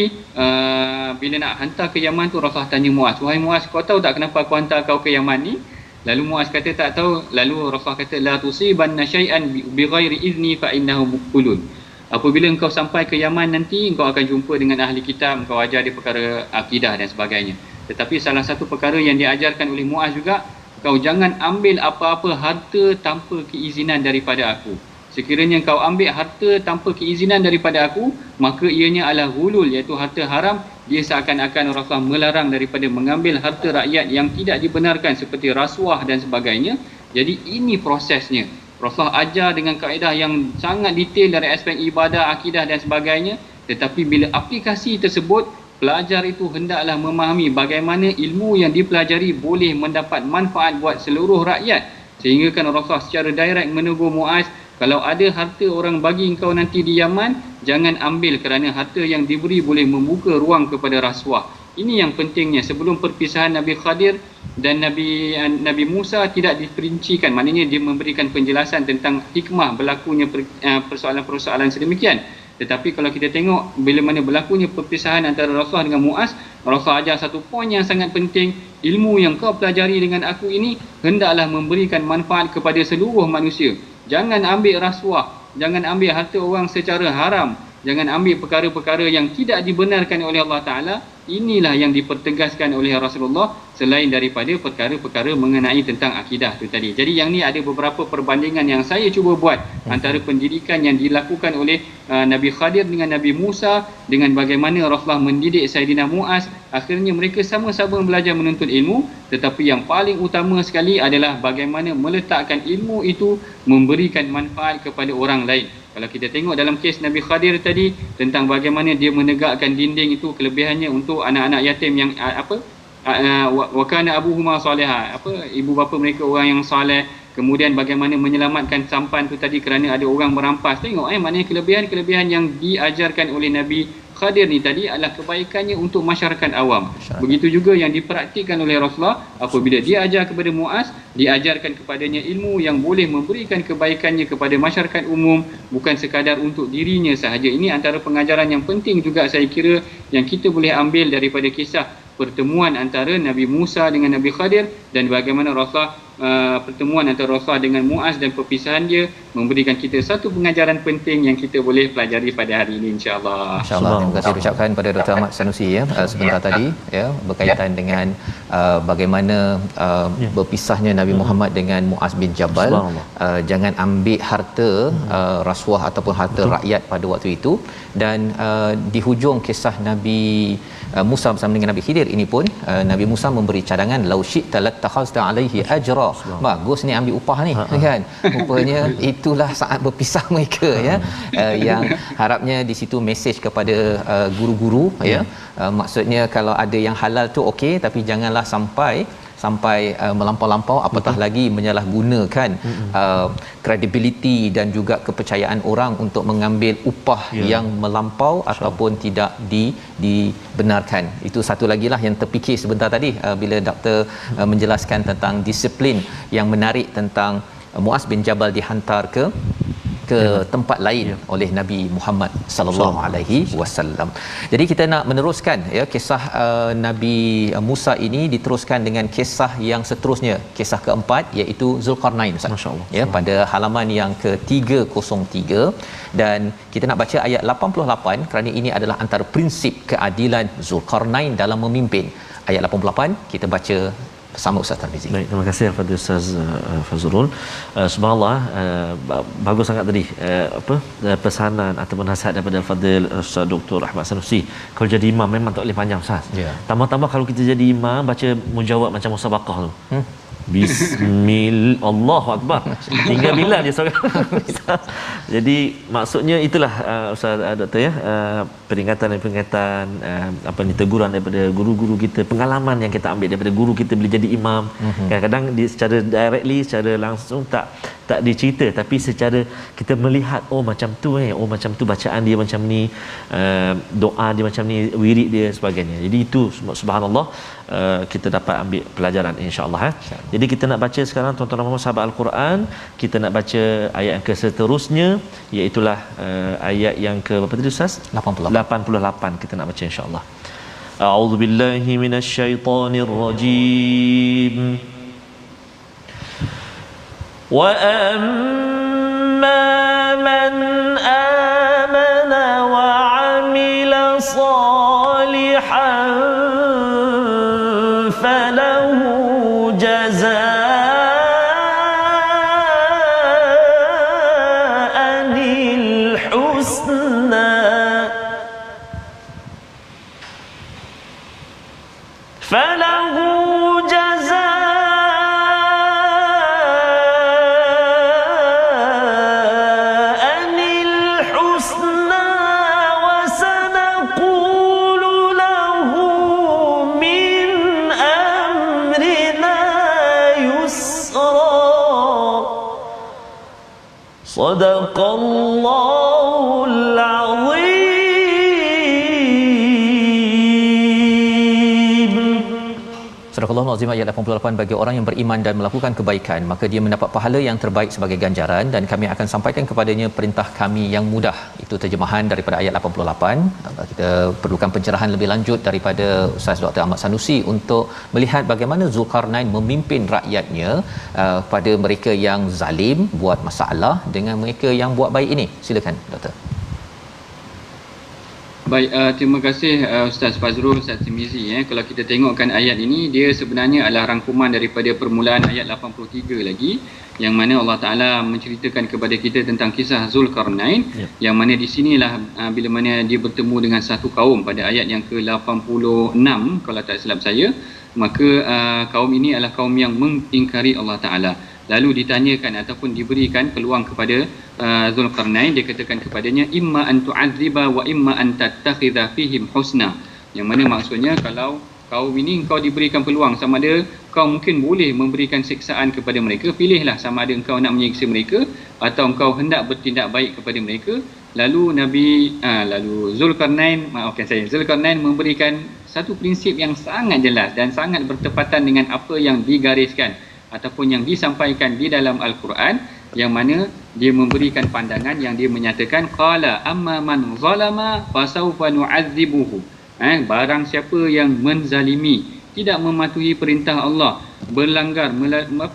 bila nak hantar ke Yaman tu, Rasulullah tanya Muaz, "Wahai Muaz, kau tahu tak kenapa aku hantar kau ke Yaman ni?" Lalu Muaz kata tak tahu. Lalu Rasulullah kata, "La tusibanna syai'an bighairi izni fa innahu muqulun." Apabila engkau sampai ke Yaman nanti, engkau akan jumpa dengan ahli kitab, engkau ajar dia perkara akidah dan sebagainya. Tetapi salah satu perkara yang diajarkan oleh Muaz juga, kau jangan ambil apa-apa harta tanpa keizinan daripada aku. Sekiranya kau ambil harta tanpa keizinan daripada aku, maka ianya adalah ghulul, iaitu harta haram. Dia seakan-akan Rasulullah melarang daripada mengambil harta rakyat yang tidak dibenarkan seperti rasuah dan sebagainya. Jadi ini prosesnya. Rasulullah ajar dengan kaedah yang sangat detail dari aspek ibadah, akidah dan sebagainya. Tetapi bila aplikasi tersebut pelajar itu hendaklah memahami bagaimana ilmu yang dipelajari boleh mendapat manfaat buat seluruh rakyat. Sehingga kan Rasulullah secara direct menegur Muaz, kalau ada harta orang bagi engkau nanti di Yaman, jangan ambil kerana harta yang diberi boleh membuka ruang kepada rasuah. Ini yang pentingnya. Sebelum perpisahan Nabi Khadir dan Nabi Musa tidak diperincikan, maknanya dia memberikan penjelasan tentang hikmah berlakunya persoalan-persoalan sedemikian. Tetapi kalau kita tengok bila mana berlakunya perpisahan antara Rasulullah dengan Muaz, Rasulullah ajar satu poin yang sangat penting, ilmu yang kau pelajari dengan aku ini hendaklah memberikan manfaat kepada seluruh manusia. Jangan ambil rasuah, jangan ambil harta orang secara haram, jangan ambil perkara-perkara yang tidak dibenarkan oleh Allah Ta'ala. Inilah yang dipertegaskan oleh Rasulullah selain daripada perkara-perkara mengenai tentang akidah tu tadi. Jadi yang ni ada beberapa perbandingan yang saya cuba buat antara pendidikan yang dilakukan oleh Nabi Khadir dengan Nabi Musa dengan bagaimana Rasulullah mendidik Saidina Muaz. Akhirnya mereka sama-sama belajar menuntut ilmu, tetapi yang paling utama sekali adalah bagaimana meletakkan ilmu itu memberikan manfaat kepada orang lain. Kalau kita tengok dalam kes Nabi Khadir tadi tentang bagaimana dia menegakkan dinding itu, kelebihannya untuk anak-anak yatim yang wa kana abuhuma salihah, ibu bapa mereka orang yang soleh. Kemudian bagaimana menyelamatkan sampan tu tadi kerana ada orang merampas. Tengok maknanya kelebihan-kelebihan yang diajarkan oleh Nabi Khadir ni tadi adalah kebaikannya untuk masyarakat awam. Begitu juga yang dipraktikkan oleh Rasulullah apabila dia ajar kepada Muaz, diajarkan kepadanya ilmu yang boleh memberikan kebaikannya kepada masyarakat umum, bukan sekadar untuk dirinya sahaja. Ini antara pengajaran yang penting juga saya kira yang kita boleh ambil daripada kisah pertemuan antara Nabi Musa dengan Nabi Khadir dan bagaimana Rasulullah pertemuan antara Rasulullah dengan Muaz dan perpisahan dia memberikan kita satu pengajaran penting yang kita boleh pelajari pada hari ini, insya-Allah. Insya-Allah. Terima kasih ucapkan pada Dr. Ahmad Sanusi sebentar tadi berkaitan dengan bagaimana berpisahnya Nabi Muhammad dengan Muaz bin Jabal. Jangan ambil harta rasuah ataupun harta rakyat pada waktu itu. Dan di hujung kisah Nabi Musa bersama dengan Nabi Khidir ini pun Nabi Musa memberi cadangan, lau syi'ta lattakhazta alaihi ajra. Bagus ni ambil upah ni kan. Rupanya itulah saat berpisah mereka yang harapnya di situ mesej kepada guru-guru maksudnya kalau ada yang halal tu okey, tapi janganlah sampai melampau-lampau, apatah lagi menyalahgunakan kredibiliti dan juga kepercayaan orang untuk mengambil upah yang melampau ataupun tidak dibenarkan. Itu satu lagi lah yang terfikir sebentar tadi bila doktor menjelaskan tentang disiplin yang menarik tentang Muaz bin Jabal dihantar ke tempat lain oleh Nabi Muhammad sallallahu alaihi wasallam. Jadi kita nak meneruskan kisah Nabi Musa ini diteruskan dengan kisah yang seterusnya, kisah keempat iaitu Zulkarnain, Masya-Allah. Pada halaman yang ke-303 dan kita nak baca ayat 88 kerana ini adalah antara prinsip keadilan Zulkarnain dalam memimpin. Ayat 88 kita baca bersama Ustaz Tarmizi. Baik, terima kasih kepada Ustaz Fazrul. Subhanallah, bagus sangat tadi pesanan atau nasihat daripada Al-Fadhil Ustaz Dr. Ahmad Sanusi. Kalau jadi imam memang tak boleh panjang, Ustaz. Tambah-tambah kalau kita jadi imam baca mujawab macam musabaqah tu. Bismillah, Allahu Akbar. Hingga bila dia seorang. Jadi maksudnya itulah Ustaz Doktor peringatan teguran daripada guru-guru kita, pengalaman yang kita ambil daripada guru kita bila jadi imam. Kadang-kadang secara directly, secara langsung tak dicerita, tapi secara kita melihat macam tu macam tu bacaan dia macam ni, doa dia macam ni, wirid dia sebagainya. Jadi itu subhanallah kita dapat ambil pelajaran insya-Allah. Jadi kita nak baca sekarang tuan-tuan dan puan sahabat Al-Quran, kita nak baca ayat yang seterusnya iaitu ayat yang ke berapa tadi Ustaz? 88 kita nak baca insya-Allah. A'udzubillahi minasyaitonir rajim. Wa amma man amana wa 'amila salihan falahu jazaa'anil husna falahu jazaa'anil husna wa sanaqulu lahu Sadaqallahul azim. Surah Al-Azim ayat 88, bagi orang yang beriman dan melakukan kebaikan maka dia mendapat pahala yang terbaik sebagai ganjaran dan kami akan sampaikan kepadanya perintah kami yang mudah. Itu terjemahan daripada ayat 88. Kita perlukan pencerahan lebih lanjut daripada Ustaz Dr. Ahmad Sanusi untuk melihat bagaimana Zulkarnain memimpin rakyatnya pada mereka yang zalim buat masalah dengan mereka yang buat baik ini. Silakan Doktor. Baik, terima kasih Ustaz Fazrul, Ustaz Timizi. Kalau kita tengokkan ayat ini, dia sebenarnya adalah rangkuman daripada permulaan ayat 83 lagi, yang mana Allah Ta'ala menceritakan kepada kita tentang kisah Zulkarnain, yang mana di sinilah bila mana dia bertemu dengan satu kaum pada ayat yang ke-86 kalau tak silap saya, maka kaum ini adalah kaum yang mengingkari Allah Ta'ala. Lalu ditanyakan ataupun diberikan peluang kepada Zulkarnain, dia katakan kepadanya imma an tu'adziba wa imma an tattakhidha fihim husna, yang mana maksudnya kalau kaum ini engkau diberikan peluang, sama ada kau mungkin boleh memberikan siksaan kepada mereka, pilihlah sama ada engkau nak menyiksa mereka atau engkau hendak bertindak baik kepada mereka. Lalu Zulkarnain memberikan satu prinsip yang sangat jelas dan sangat bertepatan dengan apa yang digariskan ataupun yang disampaikan di dalam Al-Quran, yang mana dia memberikan pandangan yang dia menyatakan qala amma man zalama fasawfa nu'adzibuhu. Barang siapa yang menzalimi, tidak mematuhi perintah Allah, berlanggar,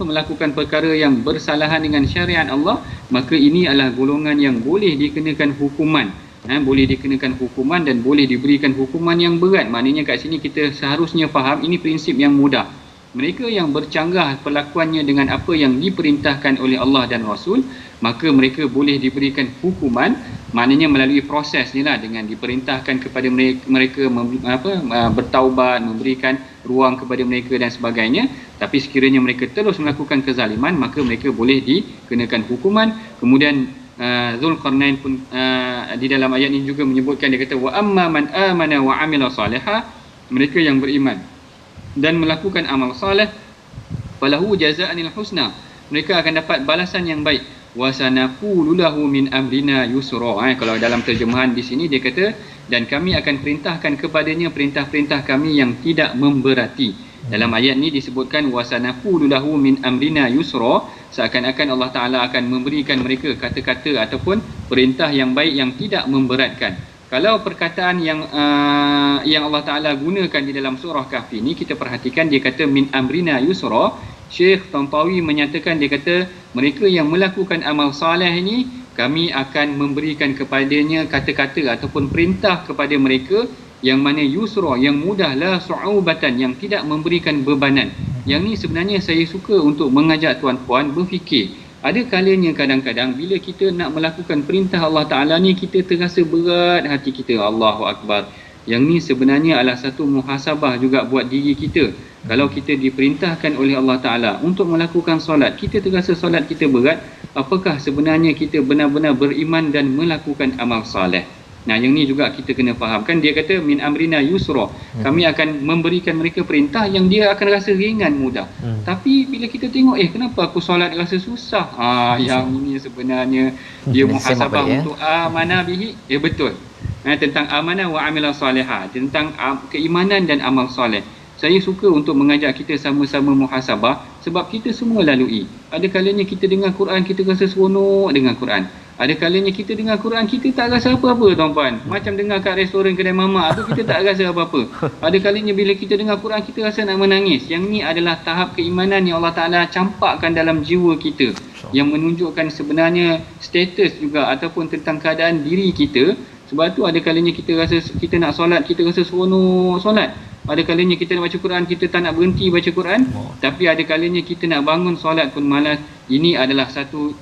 melakukan perkara yang bersalahan dengan syariat Allah, maka ini adalah golongan yang boleh dikenakan hukuman. Boleh dikenakan hukuman dan boleh diberikan hukuman yang berat. Maknanya kat sini kita seharusnya faham ini prinsip yang mudah. Mereka yang bercanggah perlakuannya dengan apa yang diperintahkan oleh Allah dan Rasul, maka mereka boleh diberikan hukuman, maknanya melalui proses ni lah, dengan diperintahkan kepada mereka bertaubat, memberikan ruang kepada mereka dan sebagainya. Tapi sekiranya mereka terus melakukan kezaliman, maka mereka boleh dikenakan hukuman. Kemudian Zulkarnain pun di dalam ayat ini juga menyebutkan, dia kata wa amma man amana wa amila salihah, mereka yang beriman dan melakukan amal saleh, falahu jazaa'anil husna, mereka akan dapat balasan yang baik, wa sanaqulu lahu min amrina yusra. Kalau dalam terjemahan di sini dia kata, dan kami akan perintahkan kepadanya perintah-perintah kami yang tidak memberati. Dalam ayat ni disebutkan wa sanaqulu lahu min amrina yusra, seakan-akan Allah Taala akan memberikan mereka kata-kata ataupun perintah yang baik yang tidak memberatkan. Kalau perkataan yang Allah Ta'ala gunakan di dalam surah Kahfi ni, kita perhatikan dia kata min amrina yusra. Syekh Tantawi menyatakan, dia kata mereka yang melakukan amal saleh ini, kami akan memberikan kepadanya kata-kata ataupun perintah kepada mereka yang mana yusra, yang mudah, la su'ubatan, yang tidak memberikan bebanan. Yang ni sebenarnya saya suka untuk mengajak tuan-puan berfikir. Ada kalanya kadang-kadang bila kita nak melakukan perintah Allah Ta'ala ni, kita terasa berat hati kita. Allahu Akbar. Yang ni sebenarnya adalah satu muhasabah juga buat diri kita. Kalau kita diperintahkan oleh Allah Ta'ala untuk melakukan solat, kita terasa solat kita berat, apakah sebenarnya kita benar-benar beriman dan melakukan amal saleh? Nah, yang ni juga kita kena fahamkan. Dia kata min amrina yusra, kami akan memberikan mereka perintah yang dia akan rasa ringan, mudah. Tapi bila kita tengok, kenapa aku solat rasa susah? Yang ini sebenarnya dia muhasabah untuk amanah bihi. Betul. Tentang amanah wa amila salihah, tentang keimanan dan amal soleh. Saya suka untuk mengajak kita sama-sama muhasabah, sebab kita semua lalui. Ada kalanya kita dengar Quran, kita rasa seronok dengan Quran. Ada kalanya kita dengar Quran, kita tak rasa apa-apa, tuan-puan. Macam dengar kat restoran kedai mamak tu, kita tak rasa apa-apa. Ada kalanya bila kita dengar Quran, kita rasa nak menangis. Yang ni adalah tahap keimanan yang Allah Ta'ala campakkan dalam jiwa kita, yang menunjukkan sebenarnya status juga ataupun tentang keadaan diri kita. Sebab tu ada kalanya kita rasa kita nak solat, kita rasa seronok solat. Ada kalanya kita nak baca Quran, kita tak nak berhenti baca Quran. Tapi ada kalanya kita nak bangun solat pun malas. Ini adalah satu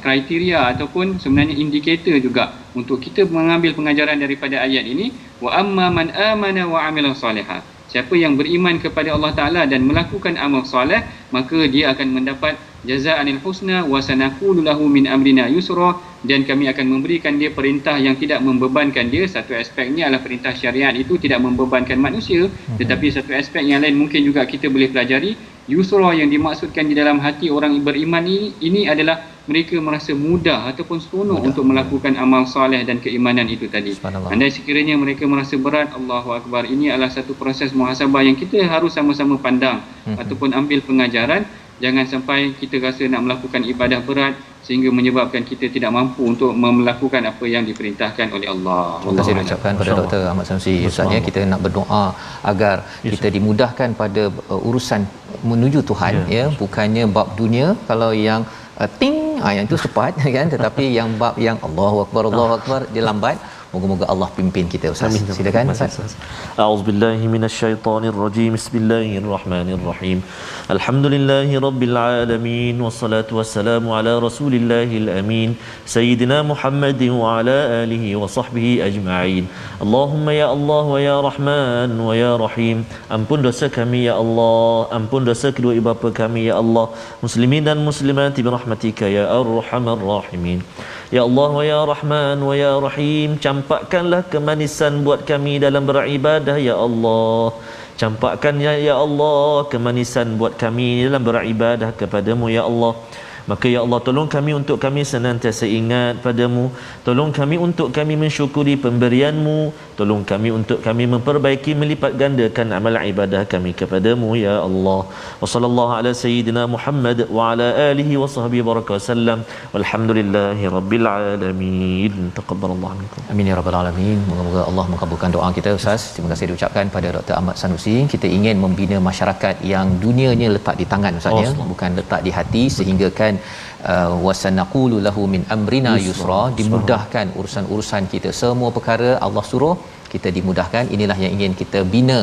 kriteria ataupun sebenarnya indikator juga untuk kita mengambil pengajaran daripada ayat ini. Wa amma man amana wa amila salihah. Siapa yang beriman kepada Allah Ta'ala dan melakukan amal soleh, maka dia akan mendapat jazaa'anil husna wa sanaqulu lahu min amrina yusra, dan kami akan memberikan dia perintah yang tidak membebankan dia. Satu aspeknya adalah perintah syariat itu tidak membebankan manusia, tetapi satu aspek yang lain mungkin juga kita boleh pelajari. Yusra yang dimaksudkan di dalam hati orang beriman ini adalah mereka merasa mudah ataupun seronok untuk melakukan amal soleh dan keimanan itu tadi. Andai sekiranya mereka merasa berat, Allahu Akbar, ini adalah satu proses muhasabah yang kita harus sama-sama pandang ataupun ambil pengajaran. Jangan sampai kita rasa nak melakukan ibadah berat sehingga menyebabkan kita tidak mampu untuk melakukan apa yang diperintahkan oleh Allah. Terima kasih ucapkan kepada Dr. Ahmad Sanusi. Ustaz, kita nak berdoa agar kita dimudahkan pada urusan menuju Tuhan, ya, bukannya bab dunia. Kalau yang yang itu cepat kan, tetapi yang bab yang Allahu Akbar dia lambat. Moga-moga Allah pimpin kita, Ustaz. Amin. Silakan Ustaz. A'udzubillahi minasyaitonir rajim. Bismillahirrahmanirrahim. Alhamdulillahi rabbil alamin wassalatu wassalamu ala rasulillahil amin sayyidina Muhammadin wa ala alihi wa sahbihi ajma'in. Allahumma ya Allah wa ya Rahman wa ya Rahim, ampun dosa kami ya Allah, ampun dosa kedua ibu bapa kami ya Allah, muslimin dan muslimat bi rahmatika ya arhamar rahimin. Ya Allah wa ya Rahman wa ya Rahim, campakkanlah kemanisan buat kami dalam beribadah ya Allah. Campakkan ya Allah kemanisan buat kami dalam beribadah kepadamu ya Allah. Maka ya Allah, tolong kami untuk kami senantiasa ingat padamu. Tolong kami untuk kami mensyukuri pemberianmu. Tolong kami untuk kami memperbaiki, melipat gandakan amal ibadah kami kepadamu ya Allah. Wa sallallahu ala sayyidina Muhammad wa ala alihi wa sahbihi baraka wasallam. Walhamdulillahi rabbil alamin. Taqabbalallahu minkum. Amin ya rabbal alamin. Moga-moga Allah mengabulkan doa kita, Ustaz. Terima kasih diucapkan pada Dr. Ahmad Sanusi. Kita ingin membina masyarakat yang dunianya letak di tangan, Ustaz, ya, bukan letak di hati, sehingga kan wasanaqulu lahu min amrina yusra, dimudahkan urusan-urusan kita, semua perkara Allah suruh kita dimudahkan. Inilah yang ingin kita bina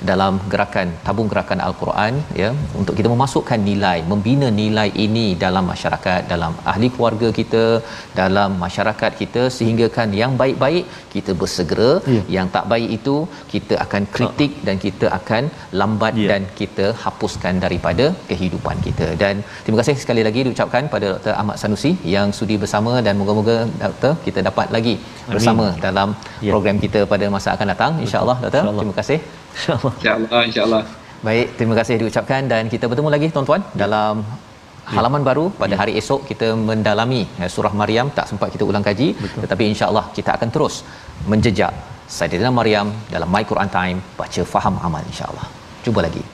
dalam gerakan tabung gerakan Al-Quran, ya, untuk kita memasukkan nilai, membina nilai ini dalam masyarakat, dalam ahli keluarga kita, dalam masyarakat kita, sehingga kan yang baik-baik kita bersegera, yang tak baik itu kita akan kritik dan kita akan lambat dan kita hapuskan daripada kehidupan kita. Dan terima kasih sekali lagi diucapkan pada Dr. Ahmad Sanusi yang sudi bersama, dan moga-moga Doktor kita dapat lagi bersama dalam program kita pada masa akan datang, insya-Allah. Doktor, terima kasih. InsyaAllah. Baik, terima kasih diucapkan, dan kita bertemu lagi tuan-tuan dalam halaman baru pada hari esok. Kita mendalami surah Maryam, tak sempat kita ulang kaji. Tetapi insya-Allah kita akan terus menjejak Saidina Maryam dalam My Quran Time, baca faham amal, insya-Allah. Jumpa lagi.